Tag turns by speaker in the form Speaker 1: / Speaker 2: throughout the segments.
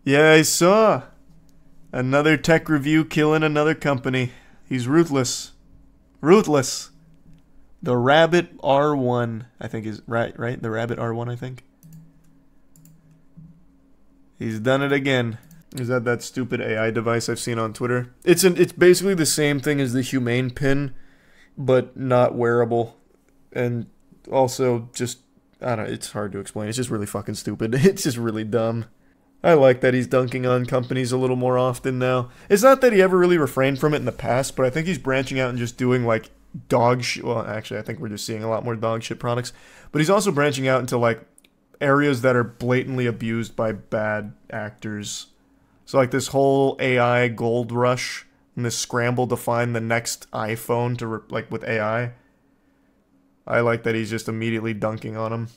Speaker 1: Yeah, I saw. Another tech review killing another company. He's ruthless. Ruthless. The Rabbit R1, I think is right? The Rabbit R1, I think. He's done it again. Is that stupid AI device I've seen on Twitter? It's basically the same thing as the Humane pin, but not wearable. And also just, I don't know, it's hard to explain. It's just really fucking stupid. It's just really dumb. I like that he's dunking on companies a little more often now. It's not that he ever really refrained from it in the past, but I think he's branching out and just doing like dog shit. Well, actually, I think we're just seeing a lot more dog shit products. But he's also branching out into like areas that are blatantly abused by bad actors. So like this whole AI gold rush and this scramble to find the next iPhone to like with AI. I like that he's just immediately dunking on him.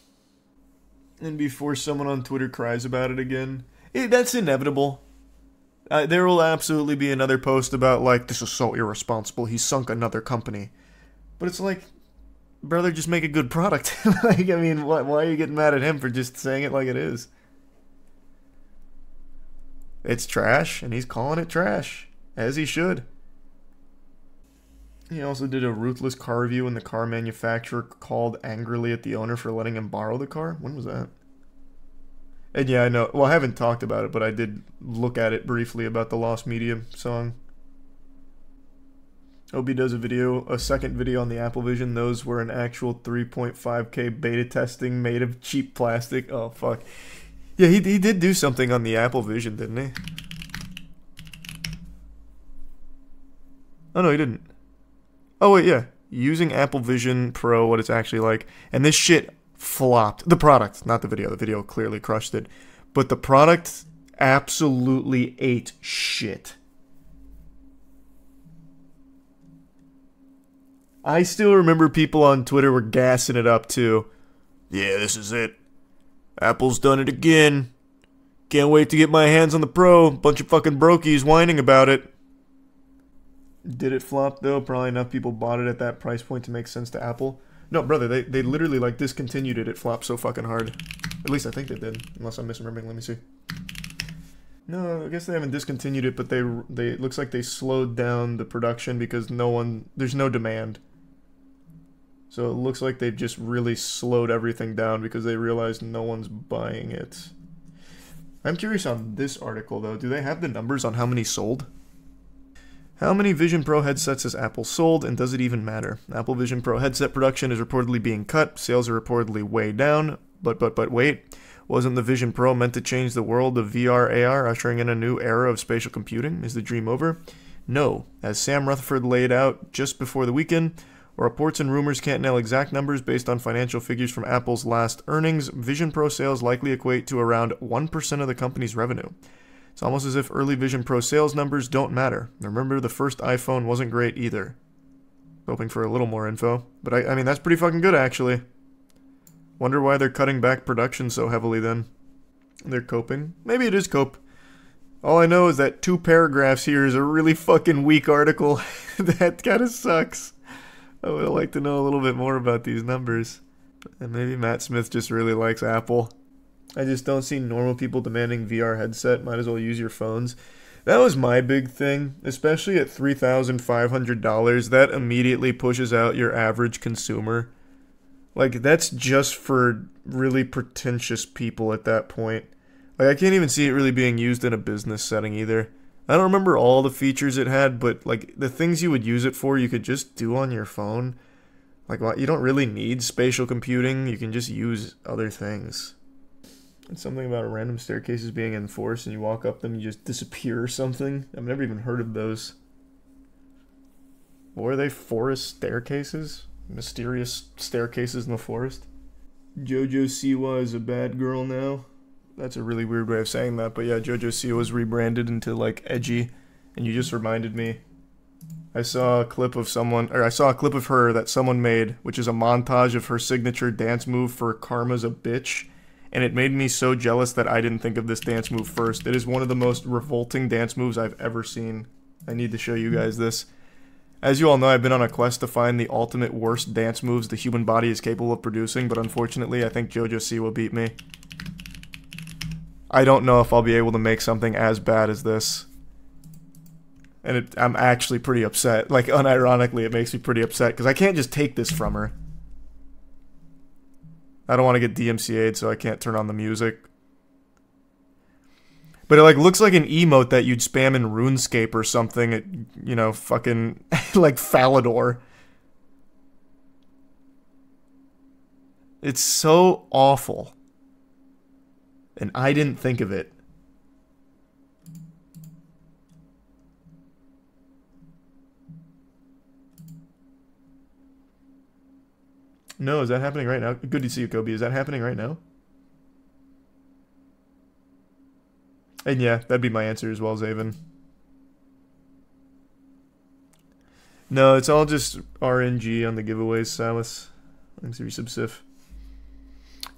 Speaker 1: And before someone on Twitter cries about it again, that's inevitable. There will absolutely be another post about, like, this is so irresponsible, he sunk another company. But it's like, brother, just make a good product. Like, I mean, why are you getting mad at him for just saying it like it is? It's trash, and he's calling it trash. As he should. He also did a ruthless car review when the car manufacturer called angrily at the owner for letting him borrow the car. When was that? And yeah, I know. Well, I haven't talked about it, but I did look at it briefly about the Lost Media song. Obi does a second video on the Apple Vision. Those were an actual 3.5K beta testing made of cheap plastic. Oh, fuck. Yeah, he did do something on the Apple Vision, didn't he? Oh, no, he didn't. Oh, wait, yeah. Using Apple Vision Pro, what it's actually like. And this shit flopped. The product, not the video. The video clearly crushed it. But the product absolutely ate shit. I still remember people on Twitter were gassing it up, too. Yeah, this is it. Apple's done it again. Can't wait to get my hands on the Pro. Bunch of fucking brokies whining about it. Did it flop though? Probably enough people bought it at that price point to make sense to Apple. No, brother, they literally like discontinued it. It flopped so fucking hard. At least I think they did, unless I'm misremembering. Let me see. No, I guess they haven't discontinued it, but they it looks like they slowed down the production because there's no demand. So it looks like they've just really slowed everything down because they realized no one's buying it. I'm curious on this article though. Do they have the numbers on how many sold? How many Vision Pro headsets has Apple sold, and does it even matter? Apple Vision Pro headset production is reportedly being cut, sales are reportedly way down, but wait, wasn't the Vision Pro meant to change the world of VR, AR, ushering in a new era of spatial computing? Is the dream over? No. As Sam Rutherford laid out just before the weekend, reports and rumors can't nail exact numbers based on financial figures from Apple's last earnings, Vision Pro sales likely equate to around 1% of the company's revenue. It's almost as if early Vision Pro sales numbers don't matter. Remember, the first iPhone wasn't great either. Hoping for a little more info. But I mean, that's pretty fucking good, actually. Wonder why they're cutting back production so heavily then. They're coping. Maybe it is cope. All I know is that 2 paragraphs here is a really fucking weak article. That kind of sucks. I would like to know a little bit more about these numbers. And maybe Matt Smith just really likes Apple. I just don't see normal people demanding VR headset. Might as well use your phones. That was my big thing, especially at $3,500. That immediately pushes out your average consumer. Like, that's just for really pretentious people at that point. Like, I can't even see it really being used in a business setting either. I don't remember all the features it had, but, like, the things you would use it for, you could just do on your phone. Like, you don't really need spatial computing. You can just use other things. It's something about random staircases being enforced, and you walk up them, you just disappear or something. I've never even heard of those. What are they? Forest staircases? Mysterious staircases in the forest? JoJo Siwa is a bad girl now. That's a really weird way of saying that, but yeah, JoJo Siwa was rebranded into, like, edgy, and you just reminded me. I saw a clip of her that someone made, which is a montage of her signature dance move for Karma's a Bitch. And it made me so jealous that I didn't think of this dance move first. It is one of the most revolting dance moves I've ever seen. I need to show you guys this. As you all know, I've been on a quest to find the ultimate worst dance moves the human body is capable of producing, but unfortunately, I think JoJo Siwa beat me. I don't know if I'll be able to make something as bad as this. And I'm actually pretty upset. Like, unironically, it makes me pretty upset, because I can't just take this from her. I don't want to get DMCA'd, so I can't turn on the music. But it, like, looks like an emote that you'd spam in RuneScape or something at, you know, fucking, like, Falador. It's so awful. And I didn't think of it. No, is that happening right now? Good to see you, Kobe. Is that happening right now? And yeah, that'd be my answer as well, Zaven. No, it's all just RNG on the giveaways, Samus. Thanks for your subsif.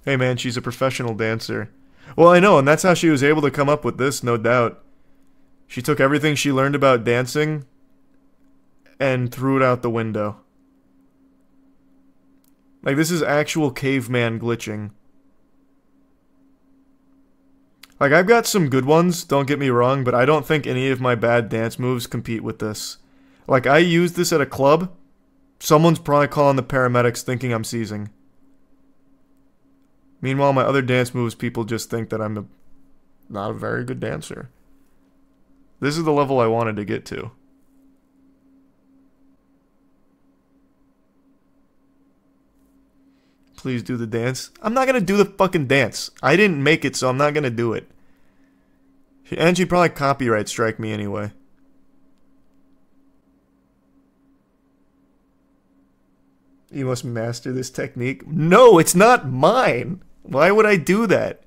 Speaker 1: Hey man, she's a professional dancer. Well, I know, and that's how she was able to come up with this, no doubt. She took everything she learned about dancing and threw it out the window. Like, this is actual caveman glitching. Like, I've got some good ones, don't get me wrong, but I don't think any of my bad dance moves compete with this. Like, I used this at a club. Someone's probably calling the paramedics thinking I'm seizing. Meanwhile, my other dance moves, people just think that I'm not a very good dancer. This is the level I wanted to get to. Please do the dance. I'm not gonna do the fucking dance. I didn't make it, so I'm not gonna do it. And she'd probably copyright strike me anyway. You must master this technique. No, it's not mine. Why would I do that?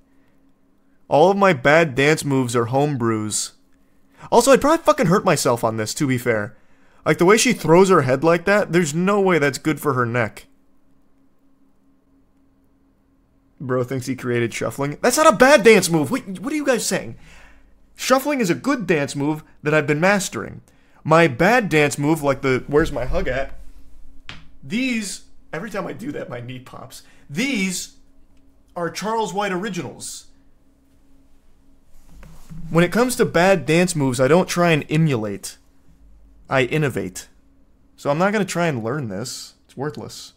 Speaker 1: All of my bad dance moves are homebrews. Also, I'd probably fucking hurt myself on this, to be fair. Like, the way she throws her head like that, there's no way that's good for her neck. Bro thinks he created shuffling. That's not a bad dance move. Wait, what are you guys saying? Shuffling is a good dance move that I've been mastering. My bad dance move, like the where's my hug at? These, every time I do that, my knee pops. These are Charles White originals. When it comes to bad dance moves, I don't try and emulate. I innovate. So I'm not going to try and learn this. It's worthless.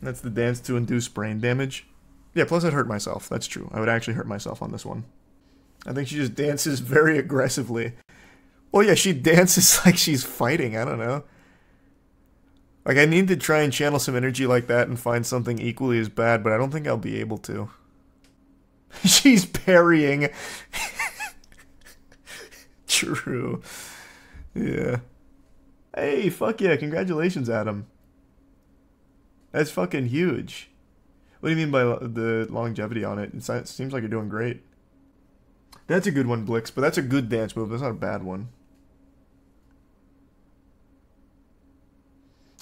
Speaker 1: That's the dance to induce brain damage. Yeah, plus I'd hurt myself. That's true. I would actually hurt myself on this one. I think she just dances very aggressively. Well, yeah, she dances like she's fighting. I don't know. Like, I need to try and channel some energy like that and find something equally as bad, but I don't think I'll be able to. She's parrying. True. Yeah. Hey, fuck yeah. Congratulations, Adam. That's fucking huge. What do you mean by the longevity on it? It seems like you're doing great. That's a good one, Blix, but that's a good dance move. That's not a bad one.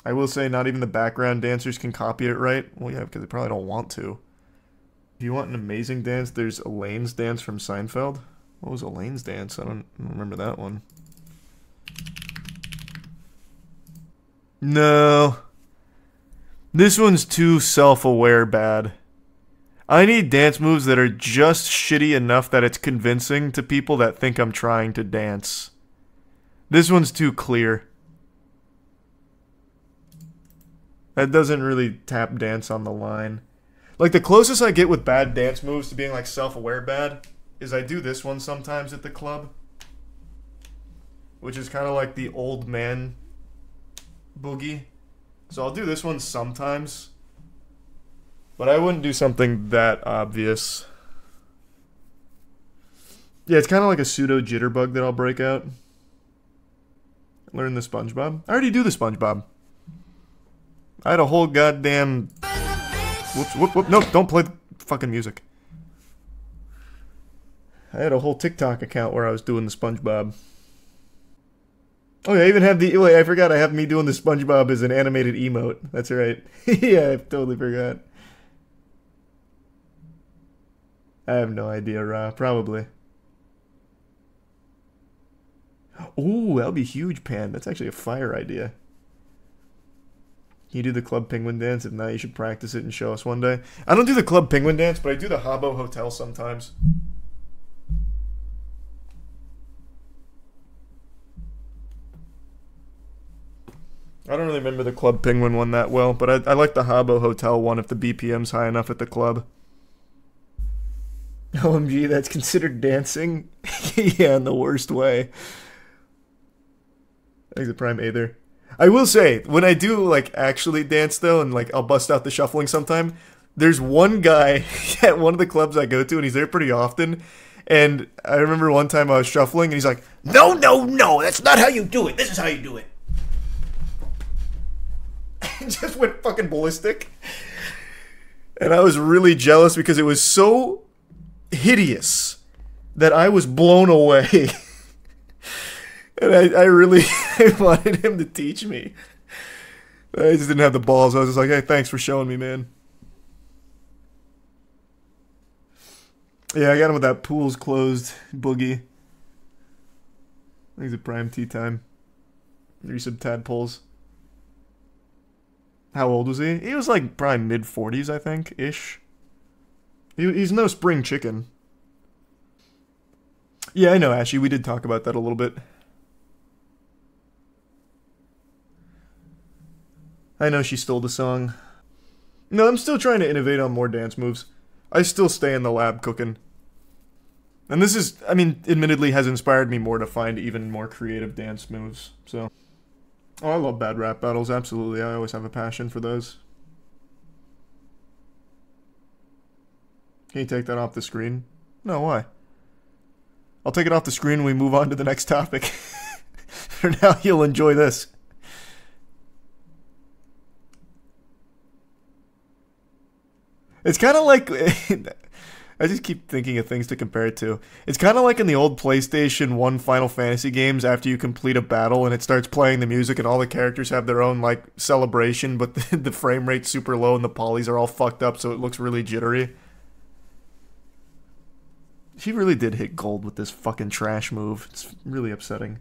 Speaker 1: I will say not even the background dancers can copy it right. Well, yeah, because they probably don't want to. If you want an amazing dance, there's Elaine's dance from Seinfeld. What was Elaine's dance? I don't remember that one. No. This one's too self-aware bad. I need dance moves that are just shitty enough that it's convincing to people that think I'm trying to dance. This one's too clear. That doesn't really tap dance on the line. Like, the closest I get with bad dance moves to being, like, self-aware bad is I do this one sometimes at the club. Which is kind of like the old man boogie. So I'll do this one sometimes. But I wouldn't do something that obvious. Yeah, it's kind of like a pseudo jitterbug that I'll break out. Learn the SpongeBob. I already do the SpongeBob. I had a whole goddamn... Whoops, whoop, whoop. No, don't play the fucking music. I had a whole TikTok account where I was doing the SpongeBob. Oh yeah, I even have the... Wait, I forgot I have me doing the SpongeBob as an animated emote. That's right. Yeah, I totally forgot. I have no idea, Ra. Probably. Ooh, that'll be huge, Pan. That's actually a fire idea. Can you do the Club Penguin dance? If not, you should practice it and show us one day. I don't do the Club Penguin dance, but I do the Habbo Hotel sometimes. I don't really remember the Club Penguin one that well, but I like the Habbo Hotel one if the BPM's high enough at the club. OMG, that's considered dancing? Yeah, in the worst way. I think the prime either. I will say, when I do, like, actually dance, though, and, like, I'll bust out the shuffling sometime, there's one guy at one of the clubs I go to, and he's there pretty often, and I remember one time I was shuffling, and he's like, no, no, no, that's not how you do it. This is how you do it. And just went fucking ballistic. And I was really jealous because it was so hideous that I was blown away. And I really wanted him to teach me. I just didn't have the balls. I was just like, hey, thanks for showing me, man. Yeah, I got him with that pool's closed boogie. I think it's a prime tea time. Maybe some tadpoles. How old was he? He was like probably mid-40s, I think, ish. He's no spring chicken. Yeah, I know, Ashy. We did talk about that a little bit. I know she stole the song. No, I'm still trying to innovate on more dance moves. I still stay in the lab cooking. And this is, I mean, admittedly has inspired me more to find even more creative dance moves, so. Oh, I love bad rap battles, absolutely. I always have a passion for those. Can you take that off the screen? No, why? I'll take it off the screen and we move on to the next topic. For now, you'll enjoy this. It's kind of like... I just keep thinking of things to compare it to. It's kind of like in the old PlayStation 1 Final Fantasy games after you complete a battle and it starts playing the music and all the characters have their own, like, celebration, but the frame rate's super low and the polys are all fucked up so it looks really jittery. She really did hit gold with this fucking trash move. It's really upsetting.